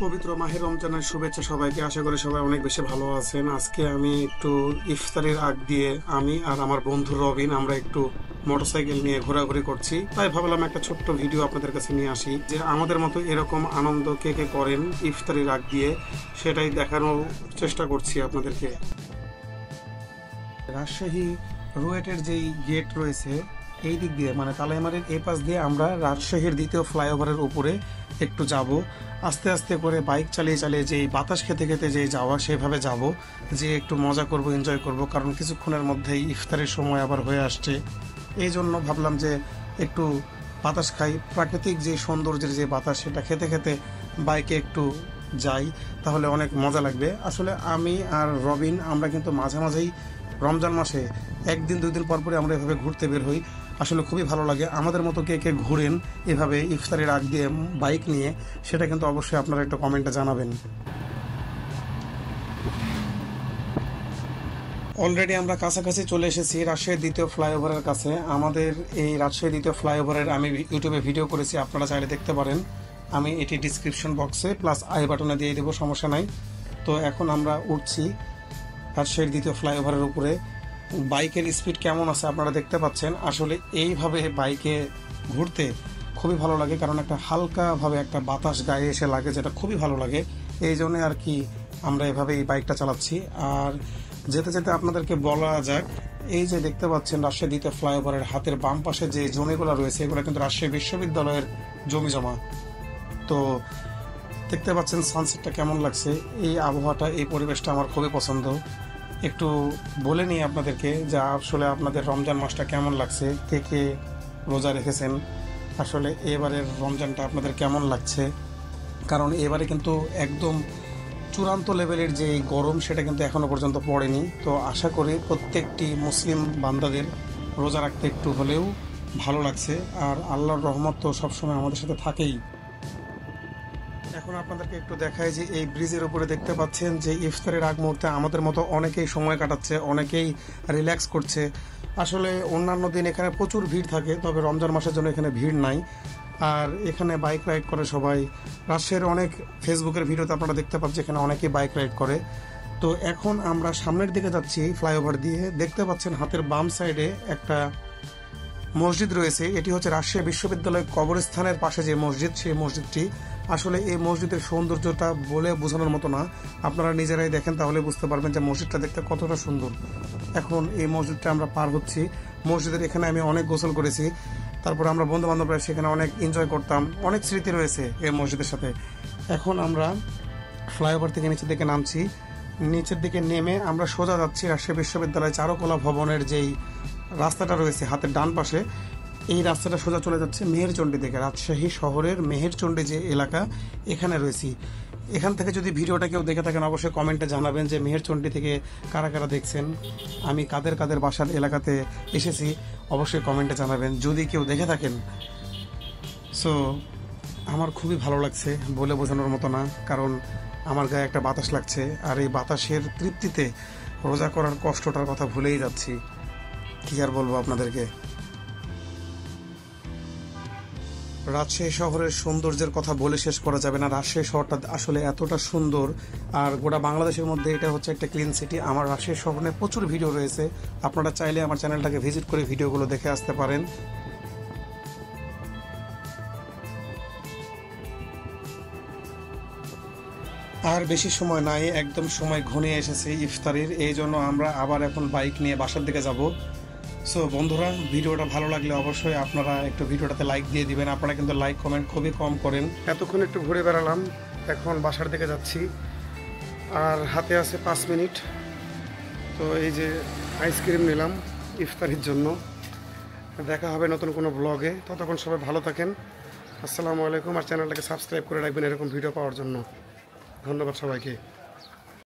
পবিত্র মাহে রমজানের শুভেচ্ছা সবাইকে। আশা করি সবাই অনেক বেশি ভালো আছেন। আজকে আমি একটু ইফতারের আগ দিয়ে আমি আর আমার বন্ধু রবিন আমরা একটু মোটরসাইকেল নিয়ে ঘোরাঘুরি করছি, তাই ভাবলাম একটা ছোট্ট ভিডিও আপনাদের কাছে নিয়ে আসি যে আমাদের মতো এরকম আনন্দ কে কে করেন ইফতারের আগ দিয়ে, সেটাই দেখানোর চেষ্টা করছি আপনাদেরকে। রাজশাহী রুয়েটের যেই গেট রয়েছে এই দিক দিয়ে, মানে তালাইমারের এই পাশ দিয়ে আমরা রাজশাহীর দ্বিতীয় ফ্লাইওভারের উপরে একটু যাব। আস্তে আস্তে করে বাইক চালিয়ে চালিয়ে যেই বাতাস খেতে খেতে যেই যাওয়া, সেভাবে যাব, যে একটু মজা করব, এনজয় করব, কারণ কিছুক্ষণের মধ্যেই ইফতারের সময় আবার হয়ে আসছে। এই জন্য ভাবলাম যে একটু বাতাস খাই, প্রাকৃতিক যে সৌন্দর্যের যে বাতাস সেটা খেতে খেতে বাইকে একটু যাই, তাহলে অনেক মজা লাগবে। আসলে আমি আর রবিন আমরা কিন্তু মাঝে মাঝেই রমজান মাসে একদিন দুই দিন পর পরে আমরা এভাবে ঘুরতে বের হই। আসলে খুবই ভালো লাগে। আমাদের মতো কে কে ঘুরেন এভাবে ইফতারের আগ দিয়ে বাইক নিয়ে, সেটা কিন্তু অবশ্যই আপনারা একটা কমেন্টে জানাবেন। অলরেডি আমরা কাছাকাছি চলে এসেছি রাজশাহী দ্বিতীয় ফ্লাইওভারের কাছে। আমাদের এই রাজশাহী দ্বিতীয় ফ্লাইওভারের আমি ইউটিউবে ভিডিও করেছি, আপনারা চাইলে দেখতে পারেন। আমি এটি ডিসক্রিপশন বক্সে প্লাস আই বাটনে দিয়ে দেবো, সমস্যা নাই। তো এখন আমরা উঠছি রাজশাহীর দ্বিতীয় ফ্লাইওভারের উপরে। বাইকের স্পিড কেমন আছে আপনারা দেখতে পাচ্ছেন। আসলে এইভাবে বাইকে ঘুরতে খুবই ভালো লাগে, কারণ একটা হালকাভাবে একটা বাতাস গায়ে এসে লাগে, যেটা খুবই ভালো লাগে। এই জন্যে আর কি আমরা এভাবে এই বাইকটা চালাচ্ছি। আর যেতে যেতে আপনাদেরকে বলা যাক, এই যে দেখতে পাচ্ছেন রাজশাহী দ্বিতীয় ফ্লাইওভারের হাতের বাম পাশে যে জমিগুলো রয়েছে, এগুলো কিন্তু রাজশাহী বিশ্ববিদ্যালয়ের জমি জমা। তো দেখতে পাচ্ছেন সানসেটটা কেমন লাগছে। এই আবহাওয়াটা, এই পরিবেশটা আমার খুবই পছন্দ। একটু বলে নিই আপনাদেরকে যে আসলে আপনাদের রমজান মাসটা কেমন লাগছে, কে কে রোজা রেখেছেন, আসলে এবারের রমজানটা আপনাদের কেমন লাগছে। কারণ এবারে কিন্তু একদম চূড়ান্ত লেভেলের যে গরম, সেটা কিন্তু এখনও পর্যন্ত পড়েনি। তো আশা করি প্রত্যেকটি মুসলিম বান্দাদের রোজা রাখতে একটু হলেও ভালো লাগছে। আর আল্লাহর রহমত তো সবসময় আমাদের সাথে থাকেই। এখন আপনাদেরকে একটু দেখাই যে এই ব্রিজের উপরে দেখতে পাচ্ছেন যে ইফতারের আগ মুহূর্তে আমাদের মতো অনেকেই সময় কাটাচ্ছে, অনেকেই রিল্যাক্স করছে। আসলে অন্যান্য দিন এখানে প্রচুর ভিড় থাকে, তবে রমজান মাসের জন্য এখানে ভিড় নাই। আর এখানে বাইক রাইড করে সবাই। রাজশাহীর অনেক ফেসবুকের ভিডিওতে আপনারা দেখতে পাচ্ছেন এখানে অনেকেই বাইক রাইড করে। তো এখন আমরা সামনের দিকে যাচ্ছি ফ্লাইওভার দিয়ে। দেখতে পাচ্ছেন হাতের বাম সাইডে একটা মসজিদ রয়েছে। এটি হচ্ছে রাজশাহী বিশ্ববিদ্যালয় কবরস্থানের পাশে যে মসজিদ, সেই মসজিদটি। আসলে এই মসজিদের সৌন্দর্যটা বলে বোঝানোর মতো না, আপনারা নিজেরাই দেখেন তাহলে বুঝতে পারবেন যে মসজিদটা দেখতে কতটা সুন্দর। এখন এই মসজিদটা আমরা পার হচ্ছি। মসজিদের এখানে আমি অনেক গোসল করেছি, তারপর আমরা বন্ধু বান্ধবরা সেখানে অনেক এনজয় করতাম, অনেক স্মৃতি রয়েছে এই মসজিদের সাথে। এখন আমরা ফ্লাইওভার থেকে নিচের দিকে নামছি। নিচের দিকে নেমে আমরা সোজা যাচ্ছি রাজশাহী বিশ্ববিদ্যালয় চারুকলা ভবনের যেই রাস্তাটা রয়েছে হাতের ডান পাশে, এই রাস্তাটা সোজা চলে যাচ্ছে মেহেরচণ্ডী দিকে। রাজশাহী শহরের মেহেরচণ্ডী যে এলাকা, এখানে রয়েছি। এখান থেকে যদি ভিডিওটা কেউ দেখে থাকেন অবশ্যই কমেন্টে জানাবেন যে মেহেরচণ্ডী থেকে কারা কারা দেখছেন, আমি কাদের কাদের বাসার এলাকাতে এসেছি অবশ্যই কমেন্টে জানাবেন যদি কেউ দেখে থাকেন। সো আমার খুবই ভালো লাগছে, বলে বোঝানোর মতো না, কারণ আমার গায়ে একটা বাতাস লাগছে। আর এই বাতাসের তৃপ্তিতে রোজা করার কষ্টটার কথা ভুলেই যাচ্ছি। কী আর বলবো আপনাদেরকে। রাজশাহী শহরের সৌন্দর্যের কথা বলে শেষ করা যাবে না। রাজশাহী শহরটা আসলে এতটা সুন্দর, আর গোটা বাংলাদেশের মধ্যে এটা হচ্ছে একটা ক্লিন সিটি। আমার রাজশাহী শহরে প্রচুর ভিডিও রয়েছে, আপনারা চাইলে আমার চ্যানেলটাকে ভিজিট করে ভিডিওগুলো দেখে আসতে পারেন। আর বেশি সময় নাই, একদম সময় ঘনিয়ে এসেছে ইফতারির। এই জন্য আমরা আবার এখন বাইক নিয়ে বাসার দিকে যাব। সো বন্ধুরা, ভিডিওটা ভালো লাগলে অবশ্যই আপনারা একটু ভিডিওটাতে লাইক দিয়ে দিবেন। আপনারা কিন্তু লাইক কমেন্ট খুবই কম করেন। এতক্ষণ একটু ঘুরে বেড়ালাম, এখন বাসার দিকে যাচ্ছি। আর হাতে আছে 5 মিনিট। তো এই যে আইসক্রিম নিলাম ইফতারির জন্য। দেখা হবে নতুন কোনো ব্লগে, ততক্ষণ সবাই ভালো থাকেন। আসসালামু আলাইকুম। আর চ্যানেলটাকে সাবস্ক্রাইব করে রাখবেন এরকম ভিডিও পাওয়ার জন্য। ধন্যবাদ সবাইকে।